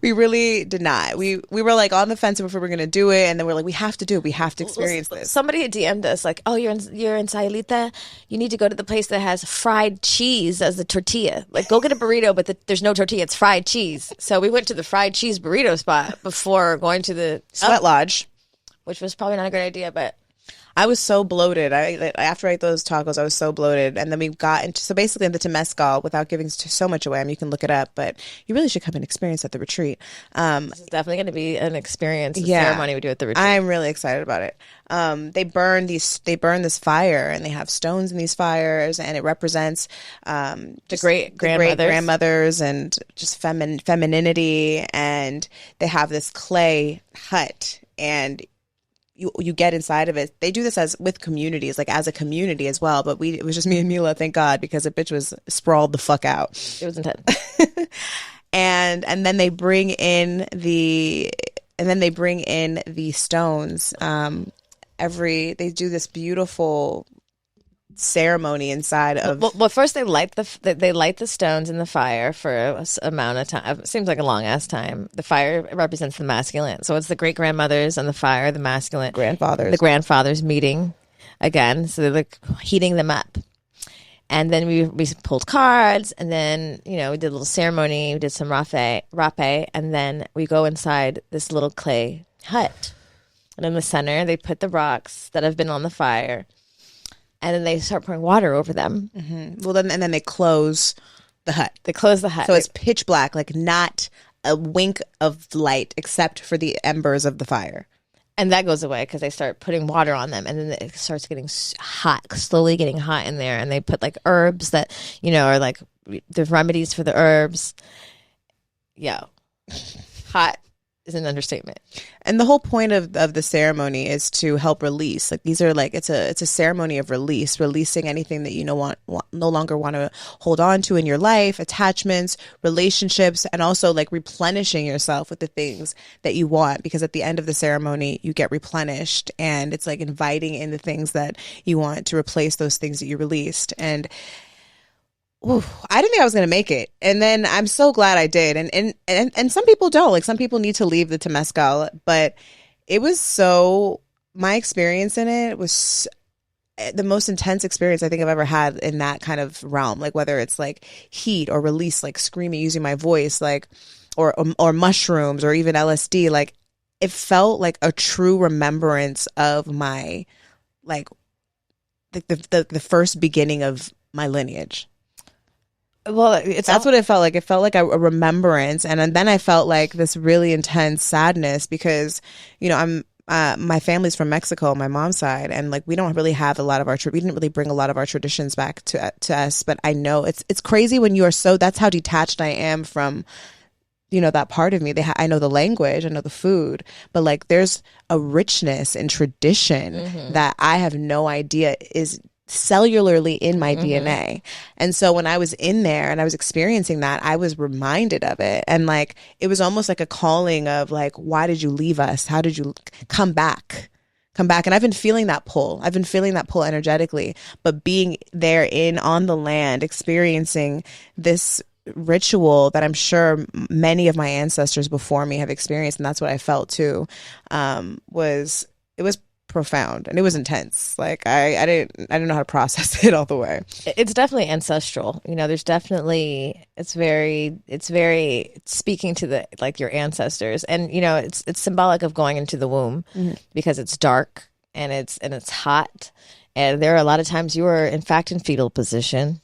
[SPEAKER 2] we really did not. We were like on the fence if we were going to do it, and then we're like, we have to do it. We have to experience this.
[SPEAKER 1] Somebody had DM'd us like, "Oh, you're in Sayulita. You need to go to the place that has fried cheese as the tortilla. Like, go get a burrito, but there's no tortilla. It's fried cheese." So we went to the fried cheese burrito spot before going to the
[SPEAKER 2] Sweat Lodge,
[SPEAKER 1] which was probably not a good idea, but.
[SPEAKER 2] I was so bloated. After I ate those tacos, I was so bloated. And then we got into, so basically in the Temescal, without giving so much away, I mean, you can look it up, but you really should come and experience at the retreat.
[SPEAKER 1] This is definitely going to be an experience, ceremony we do at the retreat.
[SPEAKER 2] I'm really excited about it. They burn this fire, and they have stones in these fires, and it represents
[SPEAKER 1] the great
[SPEAKER 2] grandmothers and just femininity. And they have this clay hut, and you get inside of it. They do this with communities, like as a community as well. But it was just me and Mila, thank God, because the bitch was sprawled the fuck out.
[SPEAKER 1] It was intense.
[SPEAKER 2] and then they bring in the stones. They do this beautiful ceremony inside of.
[SPEAKER 1] Well, first they light the stones in the fire for a amount of time. It seems like a long ass time. The fire represents the masculine, so it's the great grandmothers and the fire, the masculine
[SPEAKER 2] grandfathers.
[SPEAKER 1] The grandfathers meeting again, so they're like heating them up. And then we pulled cards, and then we did a little ceremony. We did some rape, and then we go inside this little clay hut, and in the center they put the rocks that have been on the fire. And then they start pouring water over them.
[SPEAKER 2] Mm-hmm. Well, then they close the hut.
[SPEAKER 1] They close the hut.
[SPEAKER 2] So it's pitch black, like not a wink of light except for the embers of the fire.
[SPEAKER 1] And that goes away because they start putting water on them. And then it starts getting hot, slowly getting hot in there. And they put like herbs that, are like the remedies for the herbs. Hot is an understatement.
[SPEAKER 2] And the whole point of the ceremony is to help release. Like these are like it's a ceremony of releasing anything that you no longer want to hold on to in your life, attachments, relationships, and also like replenishing yourself with the things that you want, because at the end of the ceremony you get replenished, and it's like inviting in the things that you want to replace those things that you released. And I didn't think I was going to make it. And then I'm so glad I did. And some people don't. Like some people need to leave the Temescal. But it was my experience in it was the most intense experience I think I've ever had in that kind of realm. Like whether it's like heat or release, like screaming, using my voice, like, or mushrooms or even LSD. Like it felt like a true remembrance of my, like the first beginning of my lineage.
[SPEAKER 1] Well,
[SPEAKER 2] that's what it felt like. It felt like a remembrance, and then I felt like this really intense sadness because, I'm my family's from Mexico, my mom's side, and like we don't really have a lot of we didn't really bring a lot of our traditions back to us. But I know it's crazy when you are so. That's how detached I am from you know, that part of me. I know the language, I know the food, but like there's a richness and tradition that I have no idea is cellularly in my DNA. And so when I was in there and I was experiencing that, I was reminded of it. And like, it was almost like a calling of like, why did you leave us? How did you come back? And I've been feeling that pull. I've been feeling that pull energetically, but being there on the land, experiencing this ritual that I'm sure many of my ancestors before me have experienced, and that's what I felt too, was profound and it was intense. Like I didn't know how to process it all the way.
[SPEAKER 1] It's definitely ancestral. You know, there's definitely it's very speaking to the like your ancestors, and you know it's symbolic of going into the womb because it's dark and it's hot, and there are a lot of times you are in fact in fetal position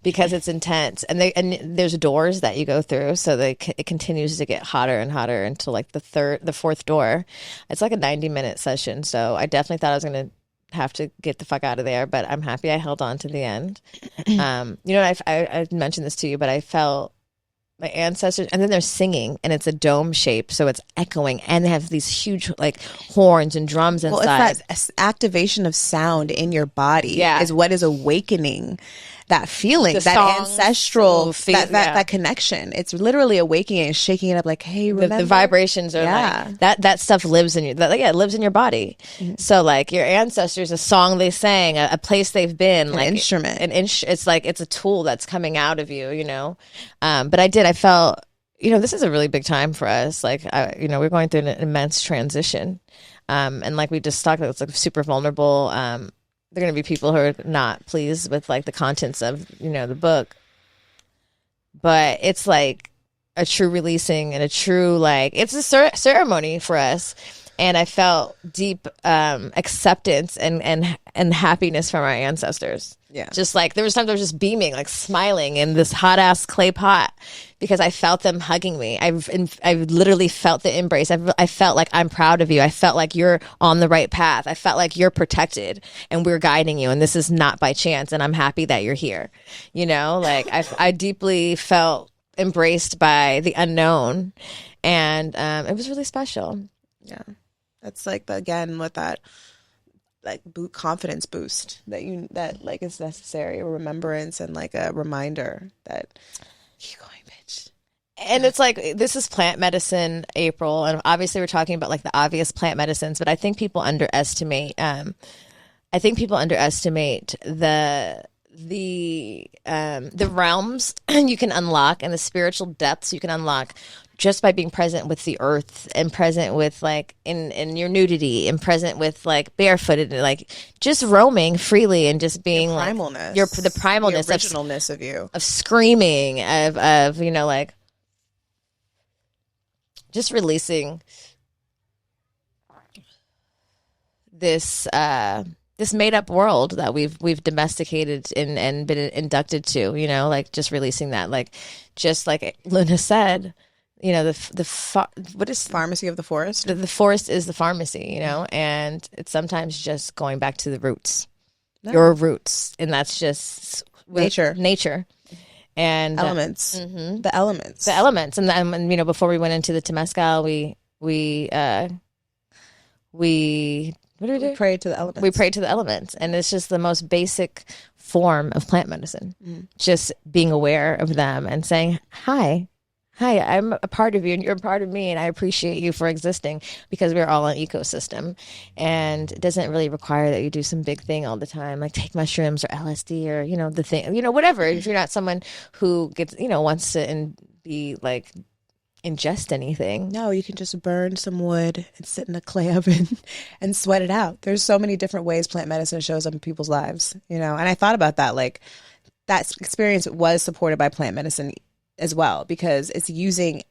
[SPEAKER 1] because it's intense, and there's doors that you go through, so it continues to get hotter and hotter until like the fourth door. It's like a 90-minute session, so I definitely thought I was going to have to get the fuck out of there, but I'm happy I held on to the end. You know, I mentioned this to you, but I felt my ancestors, and then they're singing, and it's a dome shape, so it's echoing, and they have these huge like horns and drums inside.
[SPEAKER 2] Well, it's that activation of sound in your body is what is awakening that feeling, that ancestral, that connection. It's literally awakening and shaking it up like, hey, remember?
[SPEAKER 1] The vibrations are like, that stuff lives in you. It lives in your body. So like your ancestors, a song they sang, a place they've been, like
[SPEAKER 2] an instrument.
[SPEAKER 1] It's like, it's a tool that's coming out of you, you know? But I felt, you know, this is a really big time for us. Like, you know, we're going through an immense transition. And like we just talked about, it's like super vulnerable. There are going to be people who are not pleased with like the contents of, you know, the book, but it's like a true releasing and a true, like, it's a ceremony for us. And I felt deep acceptance and happiness from our ancestors. Yeah. Just like, there was times I was just beaming, like smiling in this hot ass clay pot because I felt them hugging me. I've literally felt the embrace. I felt like I'm proud of you. I felt like you're on the right path. I felt like you're protected and we're guiding you. And this is not by chance. And I'm happy that you're here. You know, like I deeply felt embraced by the unknown, and it was really special.
[SPEAKER 2] Yeah. That's like, again, with that like confidence boost that like is necessary, a remembrance and like a reminder that keep going, bitch.
[SPEAKER 1] And it's like, this is plant medicine April, and obviously we're talking about like the obvious plant medicines, but I think people underestimate the realms you can unlock and the spiritual depths you can unlock just by being present with the earth and present with like in your nudity and present with like barefooted and like just roaming freely and just being
[SPEAKER 2] your primalness,
[SPEAKER 1] like the primalness,
[SPEAKER 2] the originalness of you,
[SPEAKER 1] of screaming, of you know, like just releasing this this made up world that we've domesticated and been inducted to, you know, like just releasing that, like just like Luna said, you know, what is
[SPEAKER 2] pharmacy of the forest?
[SPEAKER 1] The forest is the pharmacy, you know, and it's sometimes just going back to the roots, your roots, and that's just nature, and
[SPEAKER 2] elements, the elements,
[SPEAKER 1] and then, you know, before we went into the Temescal, we what do we do?
[SPEAKER 2] We pray to the elements.
[SPEAKER 1] We pray to the elements, and it's just the most basic form of plant medicine. Just being aware of them and saying, hi, I'm a part of you and you're a part of me, and I appreciate you for existing, because we're all an ecosystem, and it doesn't really require that you do some big thing all the time, like take mushrooms or LSD or, you know, the thing, you know, whatever. If you're not someone who gets, you know, wants to and be like ingest anything.
[SPEAKER 2] No, you can just burn some wood and sit in a clay oven and sweat it out. There's so many different ways plant medicine shows up in people's lives, you know. And I thought about that, like that experience was supported by plant medicine as well, because it's using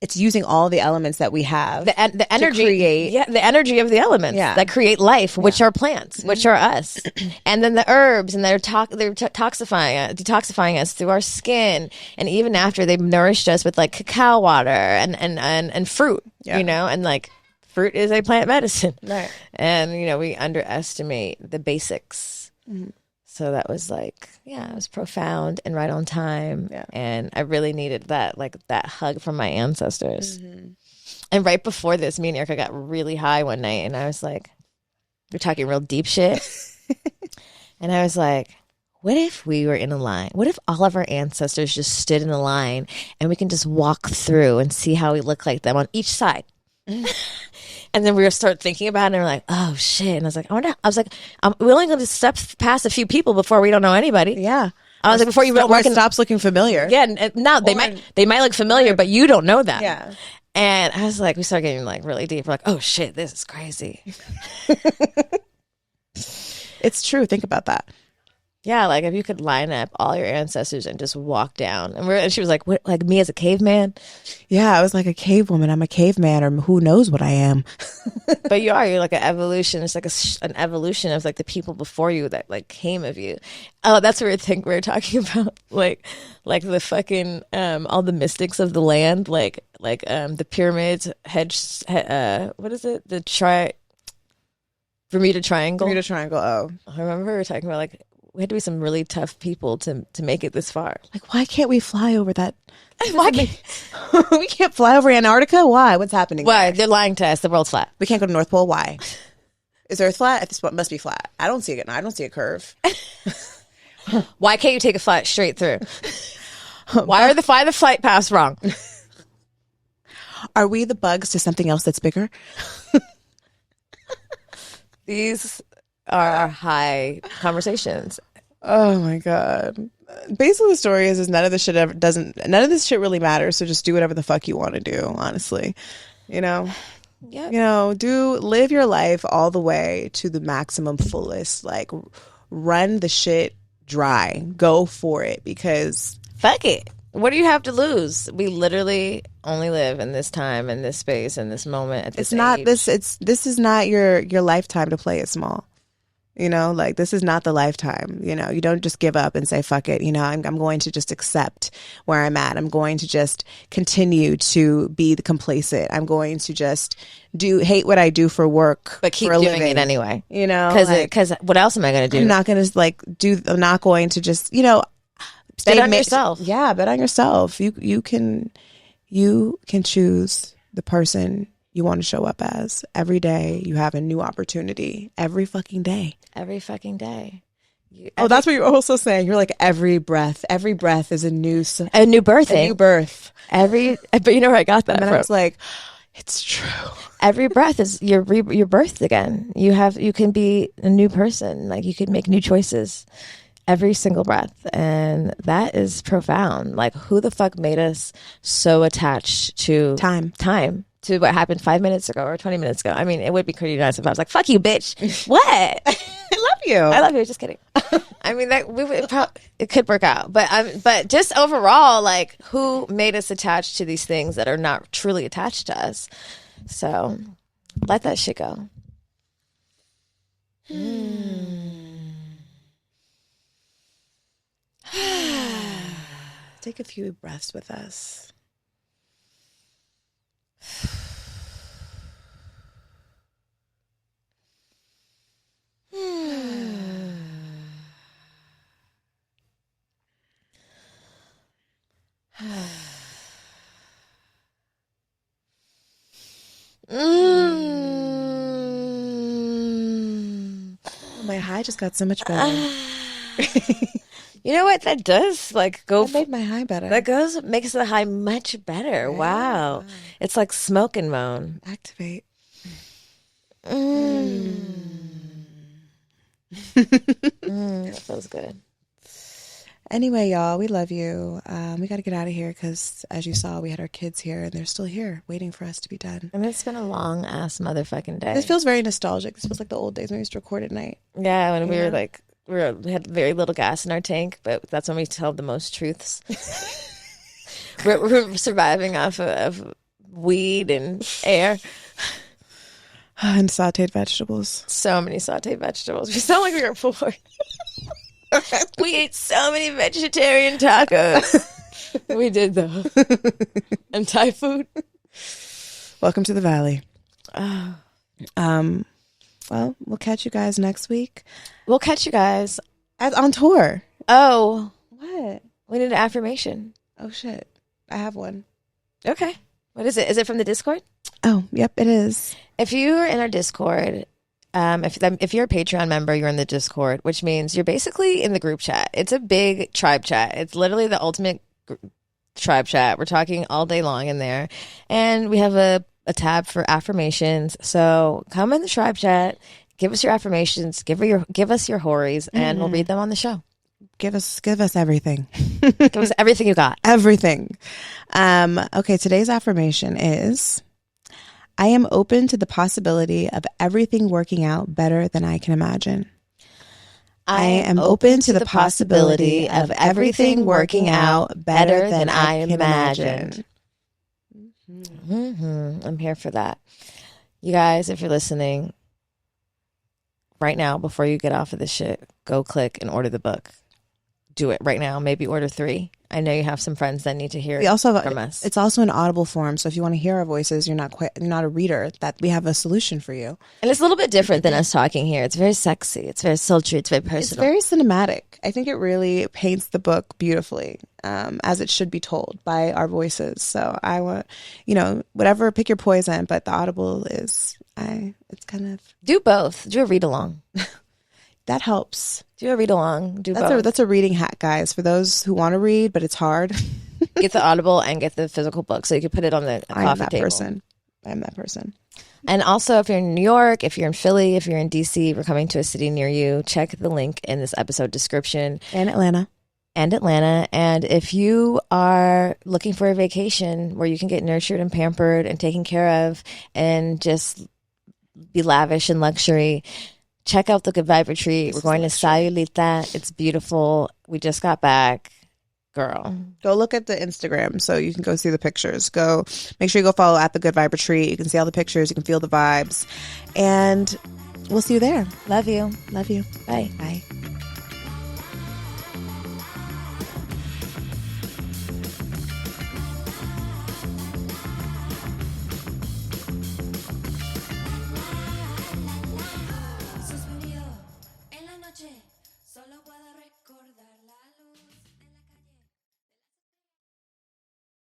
[SPEAKER 2] it's using all the elements that we have,
[SPEAKER 1] the energy, the energy of the elements that create life, which are plants, which are us, and then the herbs, and they're detoxifying us through our skin, and even after they've nourished us with like cacao water and fruit, you know, and like fruit is a plant medicine,
[SPEAKER 2] right?
[SPEAKER 1] And you know, we underestimate the basics. So that was like, yeah, it was profound and right on time.
[SPEAKER 2] Yeah.
[SPEAKER 1] And I really needed that, like that hug from my ancestors. And right before this, me and Erica got really high one night, and I was like, we're talking real deep shit. And I was like, what if we were in a line? What if all of our ancestors just stood in a line and we can just walk through and see how we look like them on each side? And then we were start thinking about it, and we're like, oh shit. And I was like, we're only going to step past a few people before we don't know anybody.
[SPEAKER 2] Yeah.
[SPEAKER 1] I was like, before you
[SPEAKER 2] Where it stops looking familiar.
[SPEAKER 1] Yeah, no, they might look familiar, but you don't know them.
[SPEAKER 2] Yeah.
[SPEAKER 1] And I was like, we started getting like really deep. We're like, oh shit, this is crazy.
[SPEAKER 2] It's true. Think about that.
[SPEAKER 1] Yeah, like if you could line up all your ancestors and just walk down. And she was like, what, like me as a caveman?
[SPEAKER 2] Yeah, I was like a cave woman. I'm a caveman, or who knows what I am.
[SPEAKER 1] But you're like an evolution. It's like an evolution of like the people before you that like came of you. Oh, that's what we were talking about. Like the fucking all the mystics of the land, like the pyramids, what is it? The Bermuda Triangle.
[SPEAKER 2] Bermuda Triangle. Oh,
[SPEAKER 1] I remember we were talking about like we had to be some really tough people to make it this far.
[SPEAKER 2] Like, why can't we fly over that? Why we can't fly over Antarctica? Why? What's happening?
[SPEAKER 1] Why?
[SPEAKER 2] There?
[SPEAKER 1] They're lying to us. The world's flat.
[SPEAKER 2] We can't go to North Pole. Why? Is Earth flat? This must be flat. I don't see it. I don't see a curve.
[SPEAKER 1] Why can't you take a flight straight through? Why the flight paths wrong?
[SPEAKER 2] Are we the bugs to something else that's bigger?
[SPEAKER 1] These are our high conversations.
[SPEAKER 2] Oh my god. Basically, the story is none of this shit none of this shit really matters. So just do whatever the fuck you want to do. Honestly, Yeah. Live your life all the way to the maximum fullest. Like, run the shit dry. Go for it, because
[SPEAKER 1] fuck it. What do you have to lose? We literally only live in this time, in this space, in this moment. At this age.
[SPEAKER 2] This is not your lifetime to play it small. Like, this is not the lifetime. You don't just give up and say fuck it. I'm going to just accept where I'm at. I'm going to just continue to be the complacent. I'm going to just hate what I do for work,
[SPEAKER 1] but keep
[SPEAKER 2] for a
[SPEAKER 1] doing
[SPEAKER 2] living,
[SPEAKER 1] it anyway.
[SPEAKER 2] Because
[SPEAKER 1] what else am I going to do?
[SPEAKER 2] I'm not going to I'm not going to just
[SPEAKER 1] bet on yourself.
[SPEAKER 2] Yeah, bet on yourself. You can choose the person you want to show up as. Every day you have a new opportunity. Every fucking day.
[SPEAKER 1] Every fucking day.
[SPEAKER 2] That's what you're also saying. You're like, every breath is a new birthing.
[SPEAKER 1] A new birth. But you know where I got that
[SPEAKER 2] from?
[SPEAKER 1] And
[SPEAKER 2] I was like, it's true.
[SPEAKER 1] Every breath is your birth again. You can be a new person. Like, you can make new choices every single breath. And that is profound. Like, who the fuck made us so attached to time? To what happened 5 minutes ago or 20 minutes ago. I mean, it would be pretty nice if I was like, fuck you, bitch. What?
[SPEAKER 2] I love you.
[SPEAKER 1] I love you. Just kidding. I mean, it could work out. But just overall, like, who made us attached to these things that are not truly attached to us? So let that shit go.
[SPEAKER 2] Take a few breaths with us. My high just got so much better.
[SPEAKER 1] You know what? That does go.
[SPEAKER 2] That made my high better.
[SPEAKER 1] Makes the high much better. Yeah. Wow. It's like smoke and moan.
[SPEAKER 2] Activate.
[SPEAKER 1] That feels good.
[SPEAKER 2] Anyway, y'all, we love you. We got to get out of here because, as you saw, we had our kids here and they're still here waiting for us to be done.
[SPEAKER 1] And it's been a long ass motherfucking day.
[SPEAKER 2] This feels very nostalgic. This feels like the old days when we used to record at night.
[SPEAKER 1] Yeah, when we had very little gas in our tank, but that's when we tell the most truths. we're surviving off of weed and air.
[SPEAKER 2] And sauteed vegetables.
[SPEAKER 1] So many sauteed vegetables. We sound like we were poor. We ate so many vegetarian tacos. We did, though. And Thai food.
[SPEAKER 2] Welcome to the Valley. Well, we'll catch you guys next week.
[SPEAKER 1] We'll catch you guys
[SPEAKER 2] On tour.
[SPEAKER 1] Oh,
[SPEAKER 2] What?
[SPEAKER 1] we need an affirmation.
[SPEAKER 2] Oh, shit. I have one.
[SPEAKER 1] Okay. What is it? Is it from the Discord?
[SPEAKER 2] Oh, yep, it is.
[SPEAKER 1] If you are in our Discord, if you're a Patreon member, you're in the Discord, which means you're basically in the group chat. It's a big tribe chat. It's literally the ultimate tribe chat. We're talking all day long in there. And we have a tab for affirmations. So come in the tribe chat, give us your affirmations, give us your hories, and we'll read them on the show.
[SPEAKER 2] Give us everything.
[SPEAKER 1] Give us everything you got.
[SPEAKER 2] Everything. Okay, today's affirmation is, I am open to the possibility of everything working out better than I can imagine. I am open to the possibility of everything working out better than I imagined.
[SPEAKER 1] I'm here for that. You guys, if you're listening right now, before you get off of this shit, go click and order the book. Do it right now. Maybe order 3. I know you have some friends that need to hear
[SPEAKER 2] We also have
[SPEAKER 1] from us.
[SPEAKER 2] It's also an audible form, so if you want to hear our voices, you're not a reader, that we have a solution for you.
[SPEAKER 1] And it's a little bit different than us talking here. It's very sexy. It's very sultry. It's very personal.
[SPEAKER 2] It's very cinematic. I think it really paints the book beautifully, as it should be told by our voices. So I want, whatever, pick your poison, but the audible is, it's kind of...
[SPEAKER 1] Do both. Do a read along.
[SPEAKER 2] That helps.
[SPEAKER 1] Do a read along. Do both.
[SPEAKER 2] That's a reading hack, guys, for those who want to read, but it's hard.
[SPEAKER 1] Get the Audible and get the physical book so you can put it on the coffee table.
[SPEAKER 2] I'm that person.
[SPEAKER 1] And also, if you're in New York, if you're in Philly, if you're in DC, we're coming to a city near you. Check the link in this episode description.
[SPEAKER 2] And Atlanta.
[SPEAKER 1] And if you are looking for a vacation where you can get nurtured and pampered and taken care of and just be lavish in luxury, check out the Good Vibe Retreat. We're going to Sayulita. It's beautiful. We just got back. Girl.
[SPEAKER 2] Go look at the Instagram so you can go see the pictures. Go make sure you go follow at the Good Vibe Retreat. You can see all the pictures. You can feel the vibes. And we'll see you there.
[SPEAKER 1] Love you.
[SPEAKER 2] Love you.
[SPEAKER 1] Bye.
[SPEAKER 2] Bye.